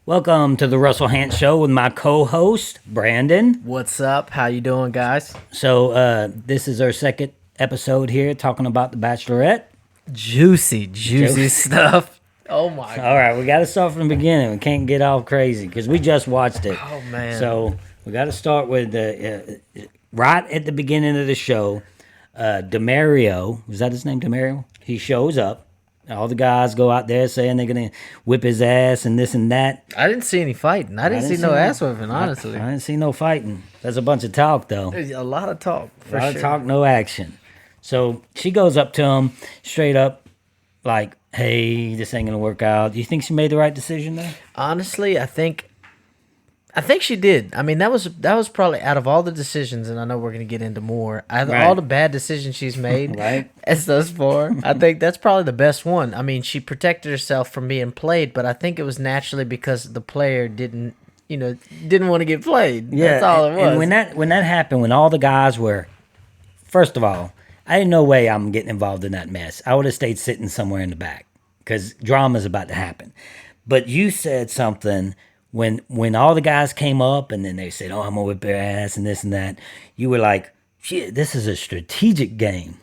Welcome to the Russell Hant Show with my co-host Brandon. What's up? How you doing, guys? This is our second episode here talking about the Bachelorette. Juicy stuff. Oh my All right, we got to start from the beginning. We can't get all crazy because we just watched it. Oh man. So we got to start with right at the beginning of the show. Demario, was that his name? Demario. He shows up. All the guys go out there saying they're gonna whip his ass and this and that. I didn't see any fighting. I didn't see no ass whipping, honestly. I didn't see no fighting. There's a bunch of talk though. There's a lot of talk. A lot of talk, no action. So she goes up to him straight up, like, "Hey, this ain't gonna work out." Do you think she made the right decision there? Honestly, I think she did. I mean, that was probably out of all the decisions, and I know we're gonna get into more. All the bad decisions she's made, Right. as thus far, I think that's probably the best one. I mean, she protected herself from being played, but I think it was naturally because the player didn't want to get played. Yeah, That's all it was. And when that happened, when all the guys were, first of all, I had no way I'm getting involved in that mess. I would have stayed sitting somewhere in the back because drama's about to happen. But you said something when all the guys came up and then they said, "Oh, I'm gonna whip their ass" and this and that. You were like, "Shit, this is a strategic game."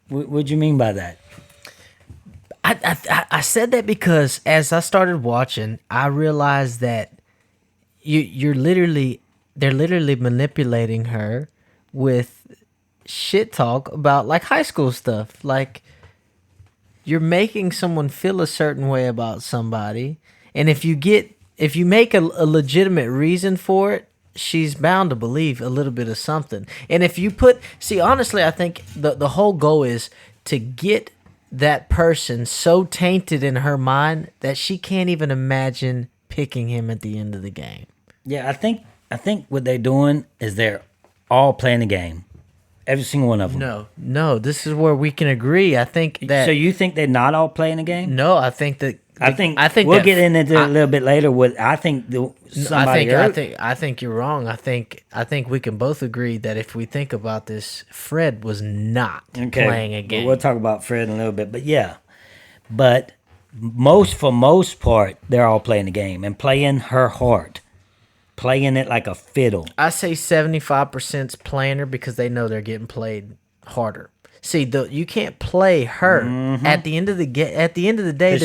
What'd you mean by that? I said that because as I started watching, I realized that they're literally manipulating her with shit talk about like high school stuff. Like, you're making someone feel a certain way about somebody, and if you make a legitimate reason for it, she's bound to believe a little bit of something. And if you honestly, I think the whole goal is to get that person so tainted in her mind that she can't even imagine picking him at the end of the game. Yeah, I think what they're doing is they're all playing the game. Every single one of them. No, this is where we can agree. I think that. So you think they're not all playing the game? No, I think that. I think we'll get into it a little bit later. I think I think you're wrong. I think we can both agree that if we think about this, Fred was not playing a game. We'll talk about Fred in a little bit, but yeah, but for most part, they're all playing the game and playing her heart, playing it like a fiddle. I say 75%'s playing her because they know they're getting played harder. See, you can't play her at the end of the day.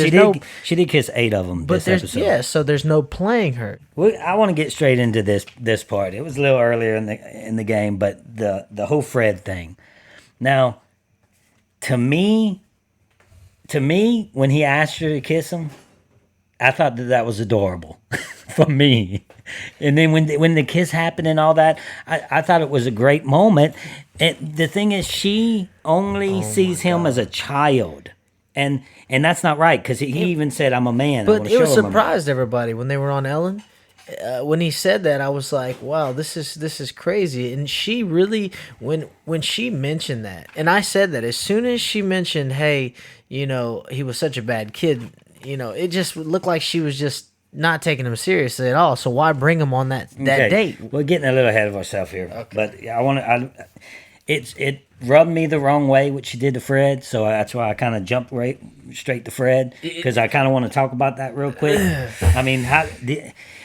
She did kiss 8 of them this episode. So there's no playing her. I want to get straight into this part. It was a little earlier in the game, but the whole Fred thing. Now, to me, when he asked her to kiss him, I thought that was adorable for me. And then when the kiss happened and all that, I thought it was a great moment. And the thing is, she only sees him as a child. And that's not right, because he even said, "I'm a man." But it was surprised everybody when they were on Ellen. When he said that, I was like, "Wow, this is crazy." And she really, when she mentioned that, and I said that as soon as she mentioned, "Hey, he was such a bad kid," it just looked like she was just not taking him seriously at all. So why bring him on that date? We're getting a little ahead of ourselves here. Okay. But it rubbed me the wrong way what she did to Fred, so that's why I kind of jumped straight to Fred, because I kind of want to talk about that real quick. I mean,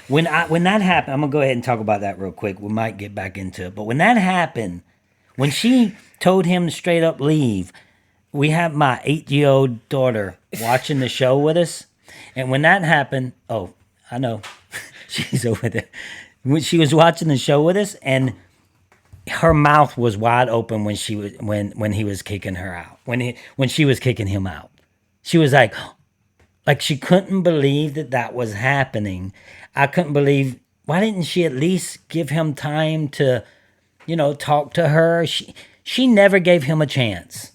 when that happened, I'm gonna go ahead and talk about that real quick. We might get back into it, but when that happened, when she told him to straight up leave, we have my 8-year-old daughter watching the show with us, and when that happened, oh, I know, she's over there. When she was watching the show with us, and her mouth was wide open when he was kicking her out. When she was kicking him out, she was like she couldn't believe that was happening. I couldn't believe. Why didn't she at least give him time to, talk to her? She never gave him a chance.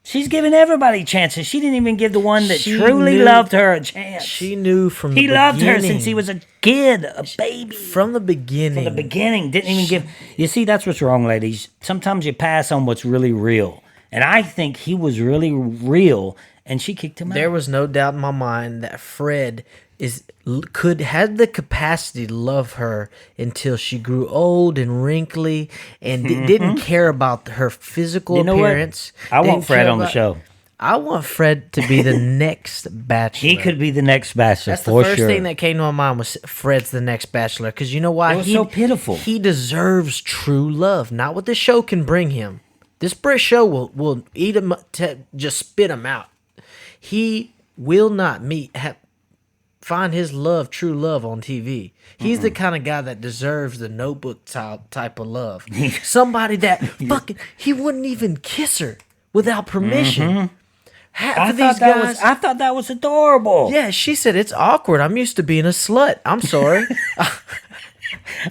She's giving everybody chances. She didn't even give the one that truly loved her a chance. She knew from the beginning. He loved her since he was a kid, a baby. From the beginning. Didn't even give... You see, that's what's wrong, ladies. Sometimes you pass on what's really real. And I think he was really real, and she kicked him out. There was no doubt in my mind that Fred had the capacity to love her until she grew old and wrinkly and didn't care about her physical appearance. What? I want Fred on the show. I want Fred to be the next Bachelor. He could be the next Bachelor. That's the for first sure. thing that came to my mind was Fred's the next Bachelor. Because you know why? It was so pitiful. He deserves true love, not what the show can bring him. This Brit show will eat him, just spit him out. He will not find his love, true love on TV. He's the kind of guy that deserves the Notebook type of love. Somebody that fucking, he wouldn't even kiss her without permission. Half of these guys, I thought that was adorable. yeah, she said, it's awkward. I'm used to being a slut. I'm sorry.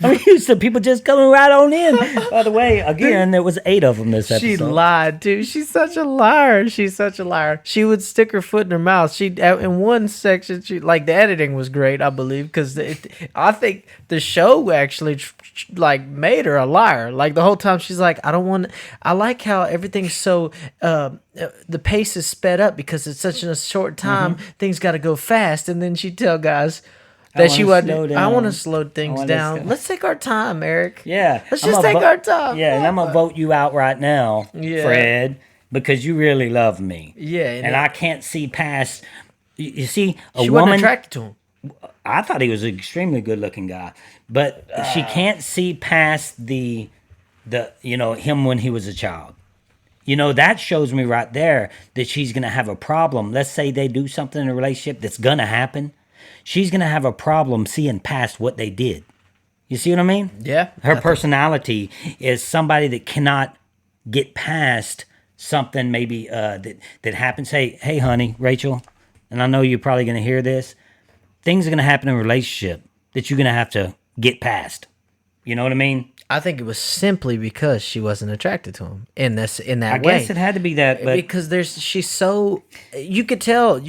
I'm used to people just coming right on in. By the way, again, there was 8 of them this episode. She lied too. She's such a liar. She's such a liar. She would stick her foot in her mouth. She in one section, she like the editing was great, I believe, because I think the show actually like made her a liar. Like the whole time she's like, I don't want. I like how everything's so the pace is sped up because it's such in a short time. Things got to go fast, and then she'd tell guys. That she would. I want to slow things down. Let's take our time, Eric. Yeah, let's just take our time. Yeah, and I'm gonna vote you out right now, Fred, because you really love me. Yeah, and I can't see past. You see, she wasn't attracted to him. I thought he was an extremely good-looking guy, but she can't see past the him when he was a child. That shows me right there that she's gonna have a problem. Let's say they do something in a relationship that's gonna happen. She's going to have a problem seeing past what they did. You see what I mean? Yeah. Her personality is somebody that cannot get past something maybe that happens. Hey, honey, Rachel, and I know you're probably going to hear this. Things are going to happen in a relationship that you're going to have to get past. You know what I mean? I think it was simply because she wasn't attracted to him in that way. I guess it had to be that, but because she's so you could tell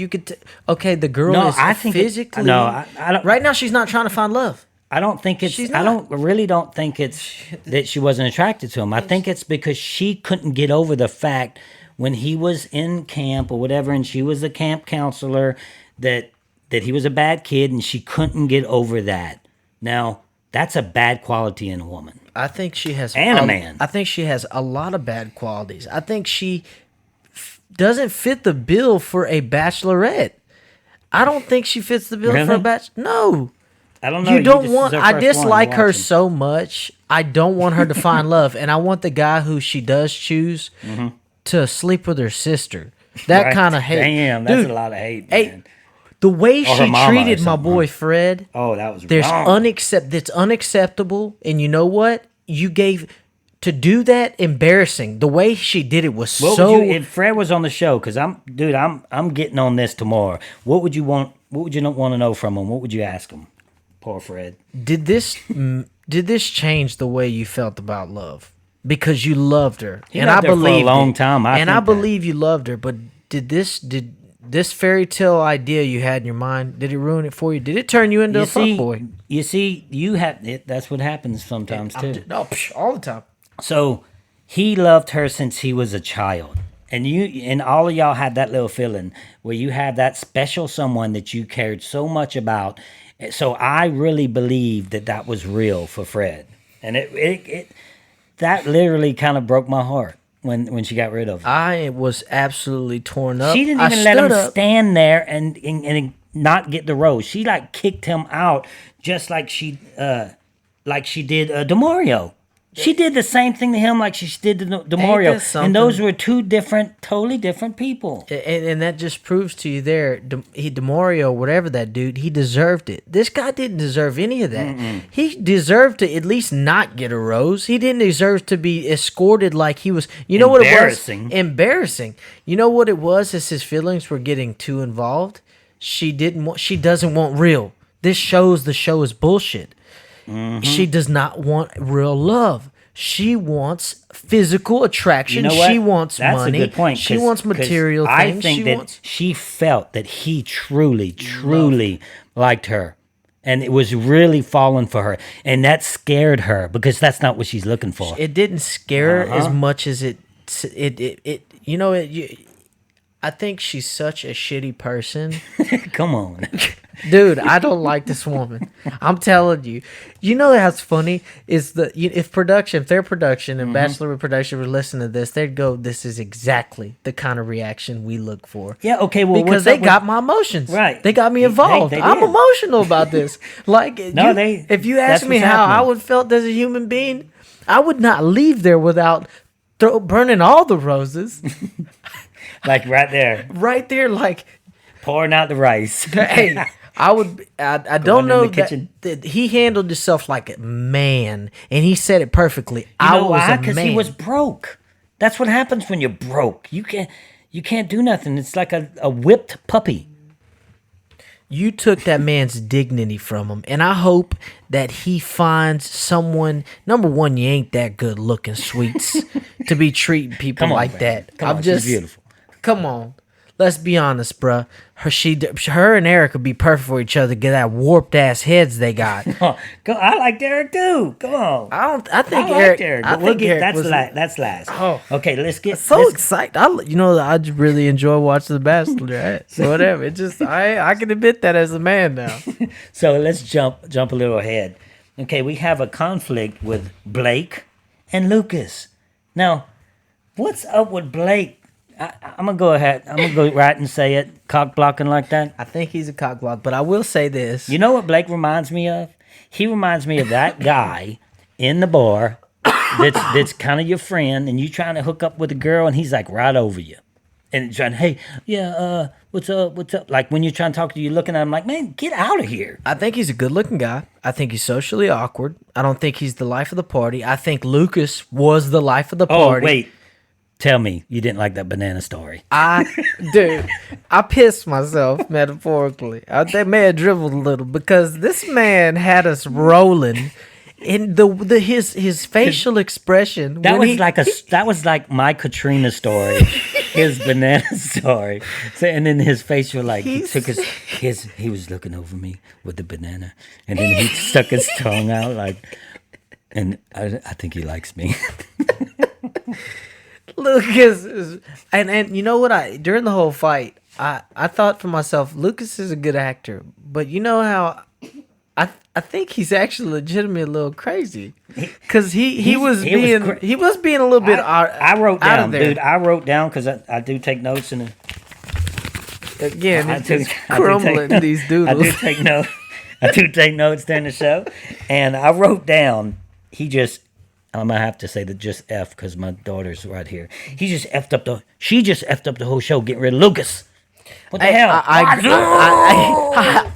okay, the girl is physically I don't. Right now she's not trying to find love. I don't think it's. I really don't think it's that she wasn't attracted to him. I think it's because she couldn't get over the fact when he was in camp or whatever, and she was the camp counselor that he was a bad kid, and she couldn't get over that. Now that's a bad quality in a woman. I think she has a man. I think she has a lot of bad qualities. I think she doesn't fit the bill for a bachelorette. I don't think she fits the bill for a bachelor. No. I don't know. You don't want. I dislike her so much. I don't want her to find love, and I want the guy who she does choose to sleep with her sister. That kind of hate. Damn, that's a lot of hate, man. The way she treated my boy Fred. Oh, that was wrong. That's unacceptable. And you know what? To do that, embarrassing. The way she did it was if Fred was on the show, because I'm getting on this tomorrow. What would you want? What would you not want to know from him? What would you ask him? Poor Fred. Did this change the way you felt about love? Because you loved her, and I believe for a long time. I believe you loved her, but did this fairy tale idea you had in your mind, did it ruin it for you? Did it turn you into a fuckboy? You see, that's what happens sometimes too. All the time. So he loved her since he was a child. And all of y'all had that little feeling where you have that special someone that you cared so much about. So I really believe that was real for Fred. And it that literally kind of broke my heart when she got rid of him. I was absolutely torn up. She didn't even let him stand there and not get the rose. She kicked him out just like she did DeMario. She did the same thing to him like she did to DeMario. And those were two totally different people. And that just proves to you there, DeMario, whatever that dude, he deserved it. This guy didn't deserve any of that. He deserved to at least not get a rose. He didn't deserve to be escorted like he was. You know what it was? Embarrassing. You know what it was? Is his feelings were getting too involved. She doesn't want real. This shows the show is bullshit. She does not want real love. She wants physical attraction. She wants That's money. That's a good point. She wants material things. I think she felt that he truly liked her. And it was really falling for her. And that scared her because that's not what she's looking for. It didn't scare her as much as I think she's such a shitty person. Come on. Dude, I don't like this woman. I'm telling you. You know that's funny is if their production and Bachelor production were listening to this, they'd go, "This is exactly the kind of reaction we look for." Yeah, okay, well, because they got my emotions. Right. They got me involved. They I'm did. emotional about this. Like, if you ask that's me what's how I happening. would felt as a human being, I would not leave there without burning all the roses Like right there, right there. Like, pouring out the rice. hey. I don't in know the kitchen. that he handled himself like a man, and he said it perfectly. You I know was why? a Because man. he was broke. That's what happens when you're broke. You can't do nothing. It's like a whipped puppy. You took that man's dignity from him, and I hope that he finds someone. Number one, you ain't that good looking, sweets, to be treating people Come on, like man. that. Come on, she's beautiful. Come on, let's be honest, bruh. Her and Eric would be perfect for each other. Get that warped ass heads they got. Oh, I like Derek too. Come on. I think I Eric. like Derek. I But we'll think get Eric that's was that's last. Oh. Okay, let's get so excited. I just really enjoy watching The Bachelorette. So whatever. It just I can admit that as a man now. So let's jump a little ahead. Okay, we have a conflict with Blake and Lucas. Now, what's up with Blake? I'm gonna go ahead. I'm gonna go right and say it. Cock blocking like that. I think he's a cockblock, but I will say this. You know what Blake reminds me of? He reminds me of that guy in the bar that's kind of your friend, and you trying to hook up with a girl, and he's like right over you, and trying, hey, yeah, what's up? Like when you're trying to talk to you, looking at him like, man, get out of here. I think he's a good-looking guy. I think he's socially awkward. I don't think he's the life of the party. I think Lucas was the life of the party. Oh wait, tell me you didn't like that banana story. Dude, I pissed myself metaphorically. That may have dribbled a little because this man had us rolling. In his facial expression, That was like my Katrina story, his banana story. So, and then his face was like he was looking over me with the banana, and then he stuck his tongue out like, and I think he likes me. Lucas is, and you know what, during the whole fight, I thought for myself, Lucas is a good actor, but you know how I think he's actually legitimately a little crazy because he was being a little bit I wrote out down, of there. dude. I wrote down because I do take notes and Again, I it's do- just I do crumbling take- these I doodles. do take notes. I do take notes during the show, and I wrote down. He just. I'm gonna have to say that just F because my daughter's right here. She just effed up the whole show getting rid of Lucas. What the hell?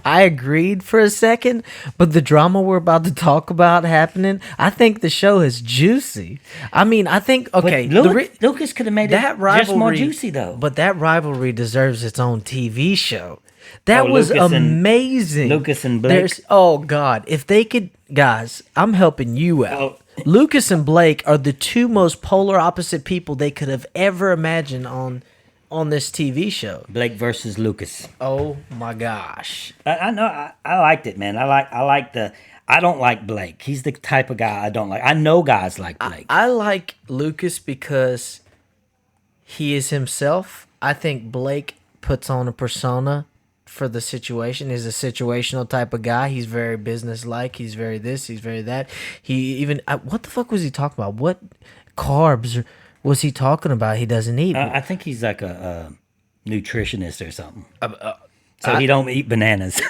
I agreed for a second, but the drama we're about to talk about happening, I think the show is juicy. I mean, I think okay, Lucas could have made that it rivalry just more juicy though. But that rivalry deserves its own TV show. That Oh, was Lucas and- amazing. Lucas and Blake? Oh God, if they could, guys, I'm helping you out. Oh. Lucas and Blake are the two most polar opposite people they could have ever imagined on this TV show. Blake versus Lucas. Oh my gosh. I know. I liked it, man. I don't like Blake. He's the type of guy I don't like. I know guys like Blake. I like Lucas because he is himself. I think Blake puts on a persona for the situation. He's a situational type of guy. He's very business-like. He's very this. He's very that. He even... what the fuck was he talking about? What carbs was he talking about he doesn't eat? I think he's like a nutritionist or something. So he don't eat bananas.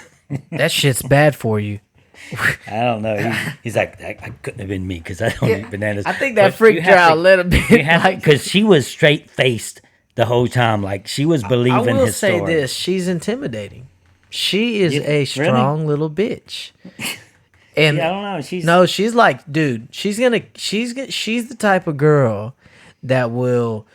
That shit's bad for you. I don't know. He's like, I couldn't have been me because I don't eat bananas. I think that But freaked you her have out a little bit. Because she was straight-faced the whole time. Like, she was believing I will his say story. this. She's intimidating. She is Really? a strong little bitch. And Yeah, I don't know. no, she's like, dude, she's the type of girl that will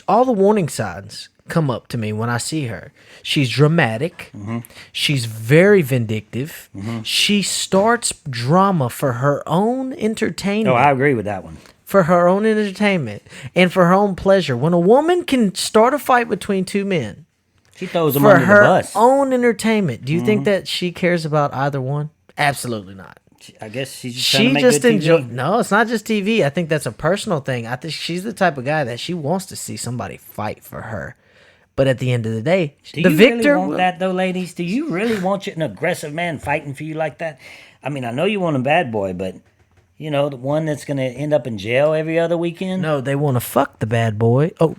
all the warning signs come up to me when I see her. She's dramatic. Mm-hmm. She's very vindictive. She starts drama for her own entertainment. Oh, I agree with that one. For her own entertainment and for her own pleasure. When a woman can start a fight between two men She throws him for under the her bus. own entertainment, do you think that she cares about either one? Absolutely not. I guess she's just trying to She make just good TV. enjoys. No, it's not just TV. I think that's a personal thing. I think she's the type of guy that she wants to see somebody fight for her. But at the end of the day, Do the you victor really want that though, ladies? Do you really want an aggressive man fighting for you like that? I mean, I know you want a bad boy, but you know, the one that's going to end up in jail every other weekend? No, they want to fuck the bad boy. Oh,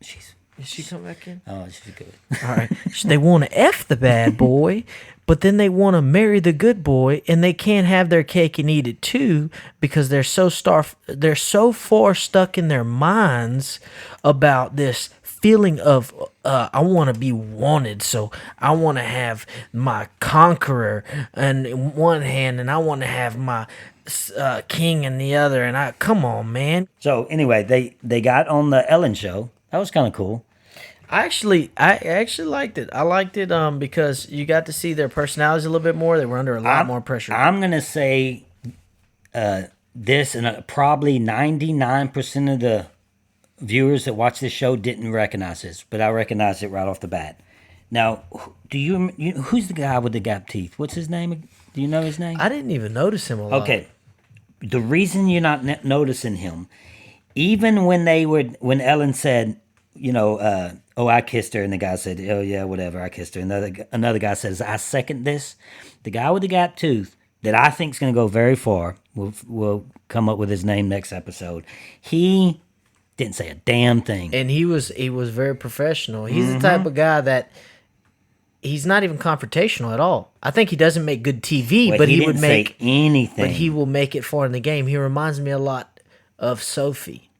Jeez. did she come back in? Oh, she's good. All right. They want to F the bad boy, but then they want to marry the good boy, and they can't have their cake and eat it too because they're so far stuck in their minds about this feeling of I want to be wanted, so I want to have my conqueror in one hand, and I want to have my king in the other. And I come on, man. So anyway, they got on the Ellen show. That was kind of cool. I actually liked it. I liked it because you got to see their personalities a little bit more. They were under a lot more pressure. I'm gonna say this, and probably 99% of the viewers that watch this show didn't recognize this, but I recognized it right off the bat. Now, who's the guy with the gap teeth? What's his name? Do you know his name? I didn't even notice him a lot. Okay, the reason you're not noticing him, even when Ellen said, you know, oh, I kissed her, and the guy said, oh yeah, whatever, I kissed her. Another guy says, I second this. The guy with the gap tooth that I think is going to go very far. We'll come up with his name next episode. He didn't say a damn thing, and he was very professional. He's the type of guy that he's not even confrontational at all. I think he doesn't make good TV, but he would make say anything. But he will make it far in the game. He reminds me a lot of Sophie.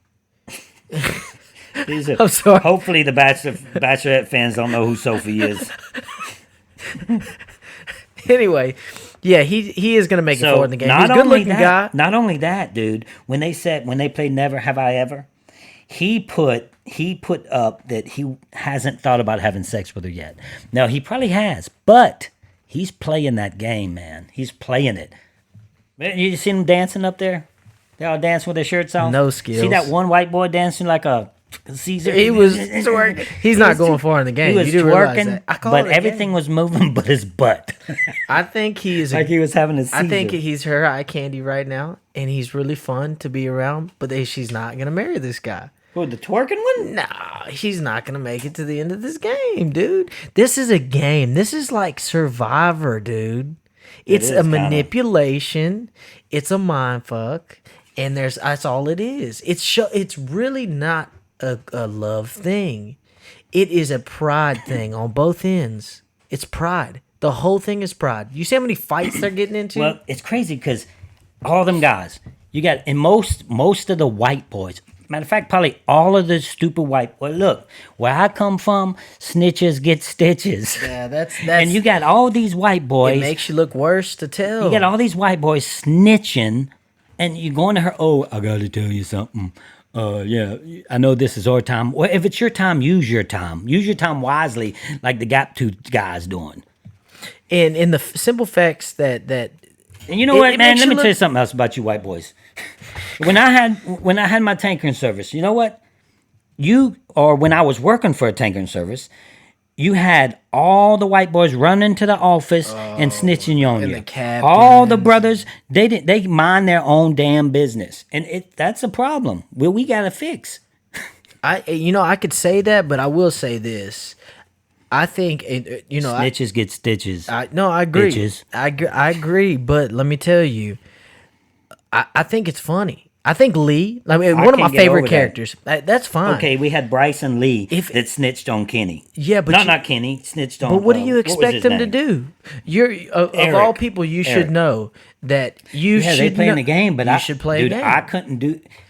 I'm sorry. Hopefully, the Bachelorette fans don't know who Sophie is. Anyway, yeah, he is going to make it far in the game. He's a good-looking guy. Not only that, dude. When they played Never Have I Ever, he put up that he hasn't thought about having sex with her yet. Now, he probably has, but he's playing that game, man. He's playing it. You seen him dancing up there? They all dancing with their shirts off? No skills. See that one white boy dancing like a Caesar? He was twerking. He's not going far in the game. He was twerking, but everything was moving but his butt. I think he is... like he was having a Caesar. I think he's her eye candy right now, and he's really fun to be around, but she's not going to marry this guy. Who, the twerking one? Nah, he's not going to make it to the end of this game, dude. This is a game. This is like Survivor, dude. It's a manipulation. It's a mind fuck. And that's all it is. It's really not a love thing. It is a pride thing on both ends. It's pride. The whole thing is pride. You see how many fights they're getting into? Well, it's crazy because all them guys, you got, and most of the white boys, matter of fact, probably all of the stupid white boys. Look, where I come from, snitches get stitches. Yeah, that's and you got all these white boys. It makes you look worse to tell. You got all these white boys snitching, and you going to her, oh, I got to tell you something. Yeah, I know this is our time. Well, if it's your time, use your time. Use your time wisely, like the gap tooth guy's doing. And in the simple facts that and you know what, man? Let me tell you something else about you white boys. When I had my tankering service, you know what? When I was working for a tankering service, you had all the white boys running to the office and snitching on you. All the brothers, they mind their own damn business, and that's a problem. Well, we gotta fix. I could say that, but I will say this. I think snitches get stitches. I agree. Bitches. I agree, but let me tell you, I think it's funny. I think Lee, one of my favorite characters. That's fine. Okay, we had Bryce and Lee that snitched on Kenny. Yeah, but not Kenny, snitched on. But what do you expect them to do? Of all people, you should know that you should. Yeah, they playing the game, but you should play a game.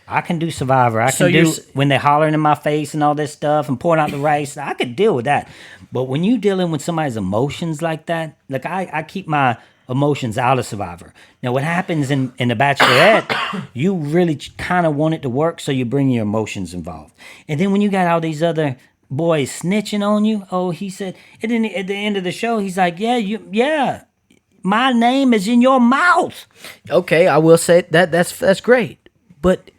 I can do Survivor. I can do when they're hollering in my face and all this stuff and pouring out the rice. I could deal with that. But when you dealing with somebody's emotions like that, like I keep my emotions out of Survivor. Now, what happens in the Bachelorette, you really kind of want it to work, so you bring your emotions involved. And then when you got all these other boys snitching on you, he said, and then at the end of the show, he's like, yeah, my name is in your mouth. Okay, I will say that's great, but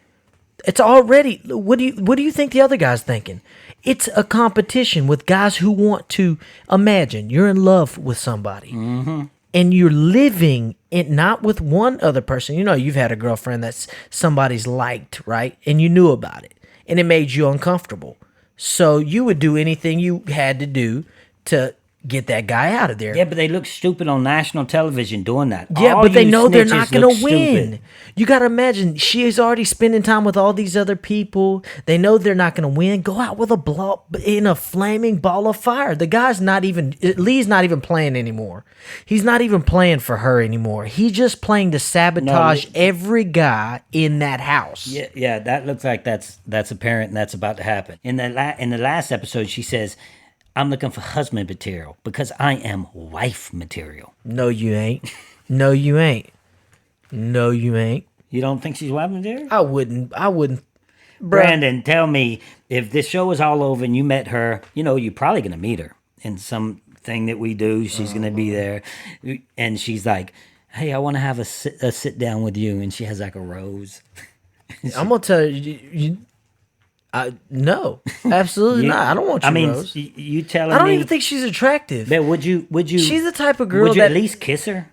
it's already. What do you think the other guy's thinking? It's a competition with guys who want to imagine you're in love with somebody. Mm-hmm. And you're living it not with one other person. You know, you've had a girlfriend that's somebody's liked, right? And you knew about it. And it made you uncomfortable. So you would do anything you had to do to get that guy out of there. Yeah, but they look stupid on national television doing that. Yeah, All but they you know they're snitches not going look to win. stupid. You got to imagine she is already spending time with all these other people. They know they're not going to win. Go out with in a flaming ball of fire. The guy's not even, Lee's not even playing anymore. He's not even playing for her anymore. He's just playing to sabotage every guy in that house. Yeah, that looks like that's apparent and that's about to happen. In the last episode, she says, I'm looking for husband material because I am wife material. No, you ain't. No, you ain't. No, you ain't. You don't think she's wife material? I wouldn't. Brandon, tell me, if this show is all over and you met her, you're probably going to meet her in something that we do. She's going to be there. And she's like, hey, I want to have a sit down with you. And she has like a rose. I'm going to tell you, no, absolutely not. I don't want you, Rose. You telling me? I don't even think she's attractive. But would you? She's the type of girl would you at least kiss her?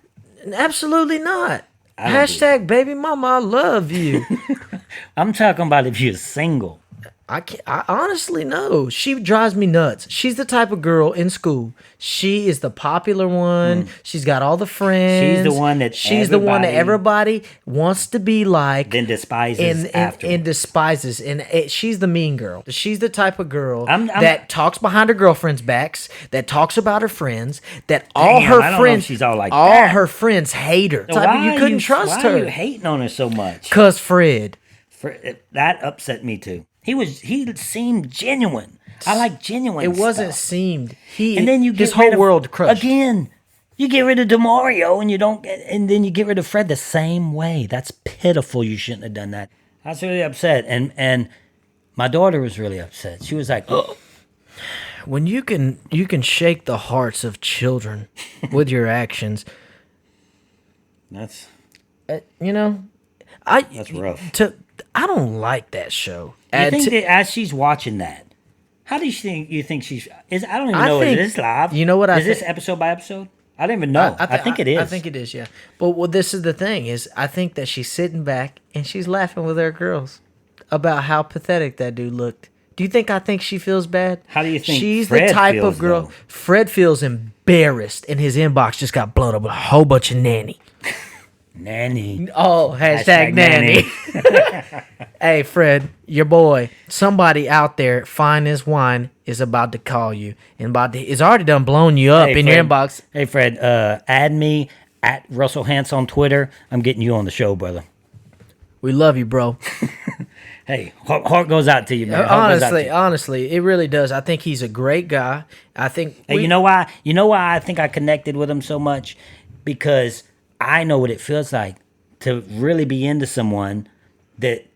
Absolutely not. Hashtag baby mama, I love you. I'm talking about if you're single. I honestly know. She drives me nuts. She's the type of girl in school. She is the popular one. She's got all the friends. She's the one that everybody wants to be like. Then despises and despises. And she's the mean girl. She's the type of girl that talks behind her girlfriend's backs. That talks about her friends. That all her friends. She's all like all that. her friends hate her. So you couldn't trust her. Why are you hating on her so much? Cause Fred. That upset me too. He seemed genuine. I like genuine. It wasn't stuff. seemed. And then you get his whole world crushed again. You get rid of DeMario and then you get rid of Fred the same way. That's pitiful. You shouldn't have done that. I was really upset, and my daughter was really upset. She was like, "Oh." When you can shake the hearts of children with your actions, that's that's rough. I don't like that show. You think that as she's watching that, how do you think she's? I don't even know. Is this live? You know what? Is this episode by episode? I don't even know. I think it is. I think it is. Yeah. But this is the thing: is I think that she's sitting back and she's laughing with her girls about how pathetic that dude looked. Do you think I think she feels bad? How do you think she's Fred the type feels, of girl? though? Fred feels embarrassed, and his inbox just got blown up with a whole bunch of nanny. Nanny. Oh, hashtag nanny. Hey, Fred, your boy, somebody out there fine as wine is about to call you and is already done blown you up in your inbox. Hey, Fred, add me at Russell Hance on Twitter. I'm getting you on the show, brother. We love you, bro. Hey, heart goes out to you, man. Honestly, it really does. I think he's a great guy. I think. Hey, you know why? You know why I think I connected with him so much? Because I know what it feels like to really be into someone that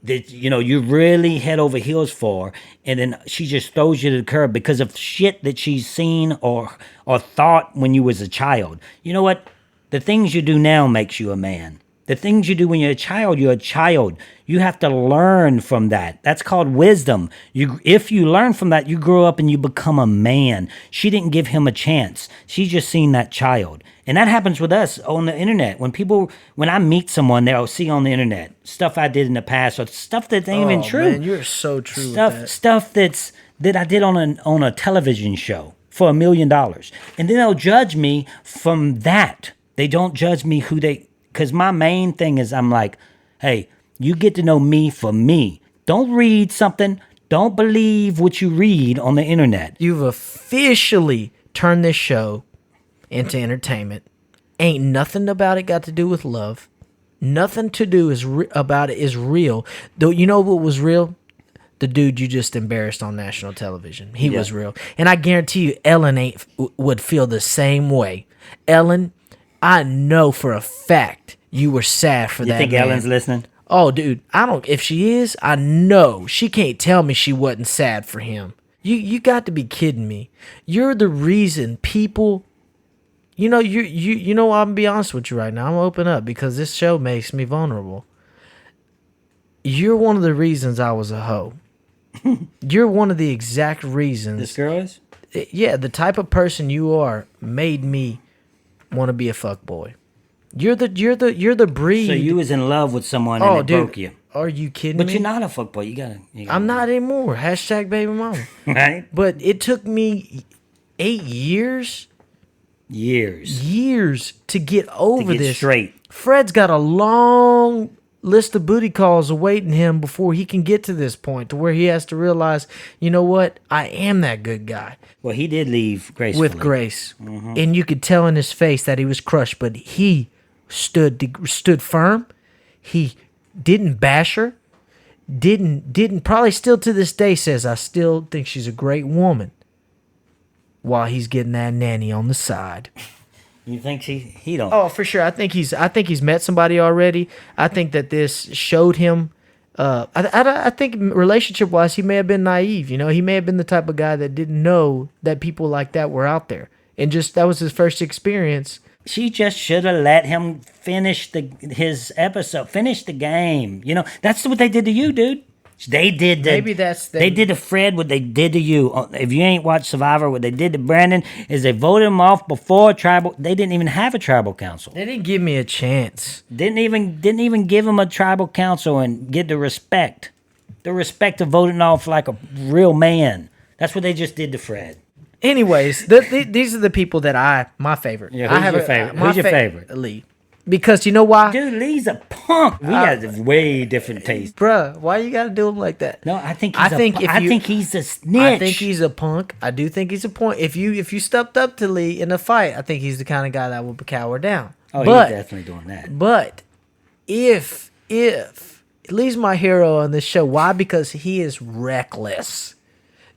you really head over heels for, and then she just throws you to the curb because of shit that she's seen or thought when you was a child. You know what? The things you do now makes you a man. The things you do when you're a child, you're a child. You have to learn from that. That's called wisdom. If you learn from that, you grow up and you become a man. She didn't give him a chance. She just seen that child. And that happens with us on the internet. When I meet someone, they'll see on the internet stuff I did in the past or stuff that ain't even true. Man, you're so true with that. Stuff that I did on a television show for $1 million. And then they'll judge me from that. They don't judge me because my main thing is I'm like, hey, you get to know me for me. Don't read something. Don't believe what you read on the internet. You've officially turned this show into entertainment. Ain't nothing about it got to do with love. Nothing to do about it is real. Though, you know what was real? The dude you just embarrassed on national television. He was real. And I guarantee you Ellen would feel the same way. Ellen, I know for a fact you were sad for that man. You think Ellen's listening? Oh, dude, if she is, I know she can't tell me she wasn't sad for him. You got to be kidding me. You're the reason people, you know, I'm gonna be honest with you right now. I'm gonna open up because this show makes me vulnerable. You're one of the reasons I was a hoe. You're one of the exact reasons. This girl is? Yeah, the type of person you are made me want to be a fuckboy. You're the breed. So you was in love with someone and it broke you. Are you kidding But me? you're not a fuckboy. You gotta I'm not anymore. Hashtag baby mama. right? But it took me 8 years Years to get over to get this. straight. Fred's got a long list of booty calls awaiting him before he can get to this point to where he has to realize, you know what? I am that good guy. Well, he did leave gracefully. With grace. And you could tell in his face that he was crushed, but he stood firm. He didn't bash her. Didn't probably still to this day says, I still think she's a great woman, while he's getting that nanny on the side. You think he don't? Oh, for sure. I think he's met somebody already. I think that this showed him. I think relationship wise, he may have been naive. You know, he may have been the type of guy that didn't know that people like that were out there, and just that was his first experience. She just should have let him finish his episode, finish the game. You know, that's what they did to you, dude. They did they did to Fred what they did to you. If you ain't watched Survivor, what they did to Brandon is they voted him off before tribal. They didn't even have a tribal council. They didn't give me a chance. Didn't even give him a tribal council and get the respect of voting off like a real man. That's what they just did to Fred. Anyways, these are the people that my favorite. Yeah, who's your favorite? Who's your favorite? Lee. Because you know why? Dude, Lee's a punk. We got a way different taste. Bruh, why you gotta do him like that? No, I think he's a snitch. I think he's a punk. I do think he's a punk. If you stepped up to Lee in a fight, I think he's the kind of guy that would cower down. Oh, he's definitely doing that. But if Lee's my hero on this show, why? Because he is reckless.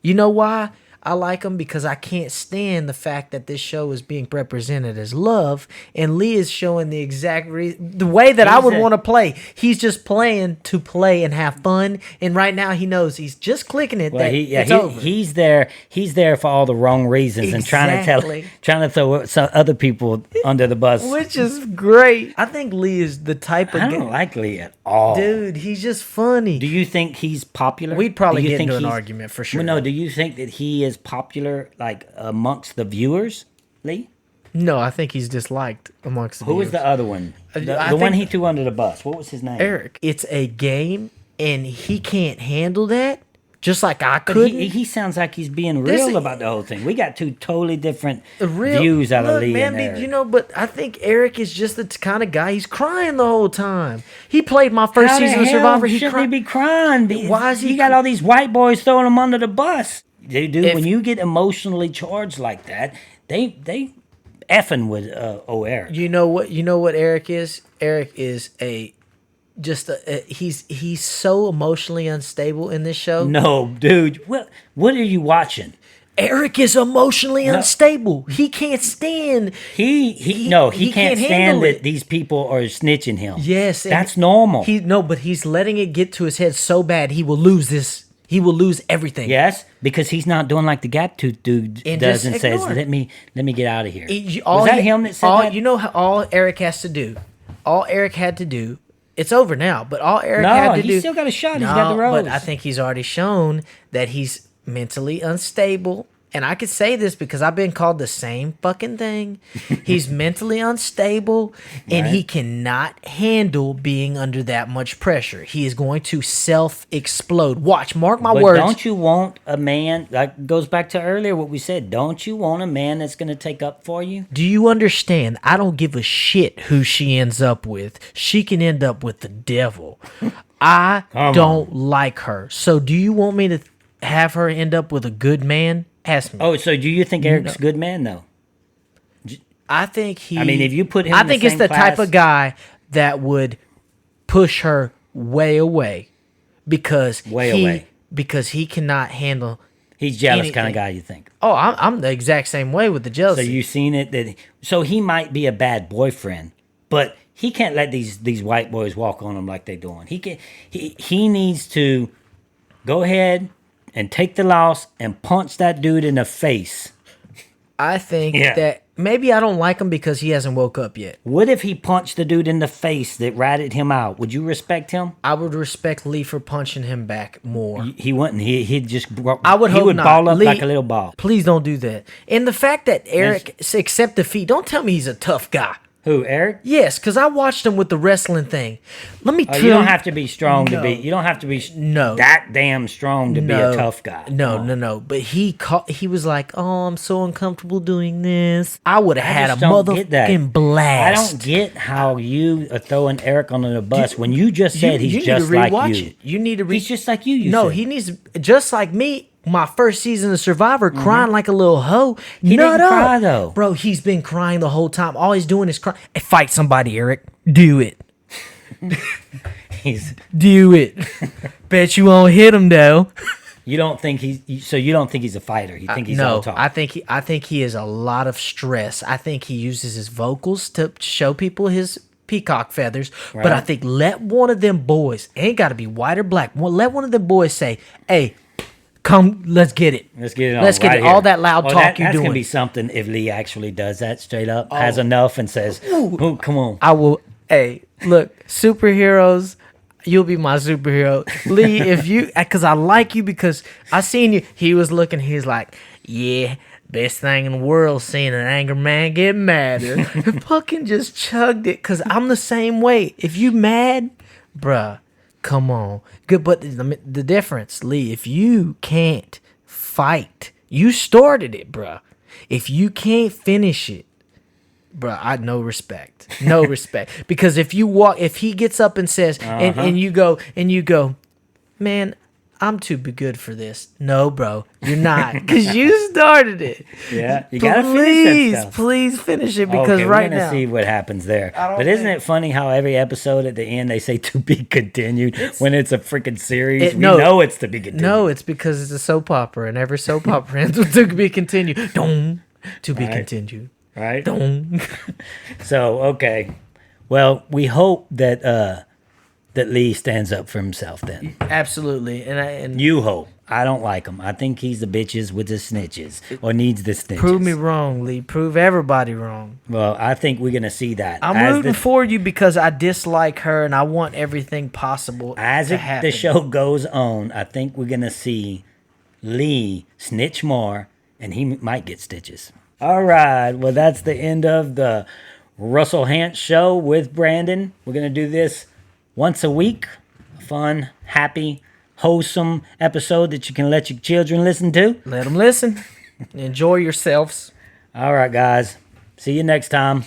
You know why? I like him because I can't stand the fact that this show is being represented as love, and Lee is showing the exact the way that I would want to play. He's just playing to play and have fun, and right now he knows he's just clicking it. Well, it's over. He's there for all the wrong reasons and trying to throw some other people under the bus, which is great. I think Lee is the type of I don't like Lee at all, dude. He's just funny. Do you think he's popular? We'd probably get into an argument for sure. Well, no, do you think that he is popular like amongst the viewers, Lee? No, I think he's disliked amongst the viewers. Who was the other one? The one he threw under the bus. What was his name? Eric. It's a game, and he can't handle that. Just like I couldn't. He sounds like he's being real about the whole thing. We got two totally different views out of Lee and Eric. You know, but I think Eric is just the kind of guy. He's crying the whole time. He played my first season of Survivor. He shouldn't be crying. Why is he? You got all these white boys throwing him under the bus. Dude, when you get emotionally charged like that, they effing with Eric. You know what Eric is? Eric is he's so emotionally unstable in this show. No, dude. What are you watching? Eric is emotionally unstable. He can't stand. He can't stand that these people are snitching him. Yes, that's normal. But he's letting it get to his head so bad he will lose this. He will lose everything. Yes, because he's not doing like the Gap Tooth dude does and says, "Let me get out of here." Was that him that said that? You know how all Eric has to do. All Eric had to do. It's over now, but all Eric had to do. He's still got a shot. He's got the rose. But I think he's already shown that he's mentally unstable. And I could say this because I've been called the same fucking thing. He's mentally unstable, and he cannot handle being under that much pressure. He is going to self-explode. Watch, mark my words. Don't you want a man, that goes back to earlier what we said, don't you want a man that's going to take up for you? Do you understand? I don't give a shit who she ends up with. She can end up with the devil. I don't like her. So do you want me to have her end up with a good man? Ask me. Oh, so do you think Eric's a good man, though? I think he... I mean, if you put him I think it's the type of guy that would push her way away because he cannot handle... He's jealous kind of guy, you think? Oh, I'm the exact same way with the jealousy. So you've seen it? So he might be a bad boyfriend, but he can't let these white boys walk on him like they're doing. He needs to go ahead and take the loss and punch that dude in the face. I think that maybe I don't like him because he hasn't woke up yet. What if he punched the dude in the face that ratted him out? Would you respect him? I would respect Lee for punching him back more. He wouldn't. He'd just... I would hope he would not. ball up Lee, like a little ball. Please don't do that. And the fact that Eric accept defeat, don't tell me he's a tough guy. Who, Eric? Yes, because I watched him with the wrestling thing. Let me tell you. You don't have to be strong to be. You don't have to be No. that damn strong to be a tough guy. No. But he was like, "Oh, I'm so uncomfortable doing this." I would have had a just don't get that. motherfucking blast. I don't get how you are throwing Eric under the bus when you just said he's just like you. It. You need to He's just like you. No, said. he needs just like me. My first season of Survivor, crying like a little hoe. He didn't cry though, bro. He's been crying the whole time. All he's doing is cry. Hey, fight somebody, Eric. Do it. Do it. Bet you won't hit him though. You don't think he's you don't think he's a fighter? You think he's all talk? I think he is a lot of stress. I think he uses his vocals to show people his peacock feathers. Right. But I think let one of them boys, ain't got to be white or black. Let one of them boys say, "Hey, come, let's get it. Let's get it on. Let's get it. All that loud talk you're doing." That's gonna be something if Lee actually does that straight up, has enough, and says, "Oh, come on." I will. Hey, look, superheroes. You'll be my superhero, Lee. If you, because I like you, because I seen you. He was looking. He's like, "Yeah, best thing in the world, seeing an angry man get mad." Fucking just chugged it, because I'm the same way. If you mad, bruh. Come on. Good, but the difference, Lee, if you can't fight, you started it, bruh. If you can't finish it, bruh, I no respect. No respect. Because if he gets up and says, and you go, "Man, I'm too good for this." No, bro, you're not, because you started it. Yeah, you gotta finish that stuff. Please finish it, because okay, right we're gonna see what happens there. But isn't it funny how every episode at the end they say "to be continued" when it's a freaking series? We know it's to be continued. No, it's because it's a soap opera, and every soap opera ends with "to be continued." To be continued. Right. So okay, well, we hope that that Lee stands up for himself then. Absolutely, and you hope. I don't like him. I think he's the bitches with the snitches, or needs the snitches. Prove me wrong, Lee. Prove everybody wrong. Well, I think we're gonna see that. I'm rooting for you because I dislike her, and I want everything possible as to happen. The show goes on. I think we're gonna see Lee snitch more, and he might get stitches. All right. Well, that's the end of the Russell Hantz show with Brandon. We're going to do this once a week. A fun, happy, wholesome episode that you can let your children listen to. Let them listen. Enjoy yourselves. All right, guys. See you next time.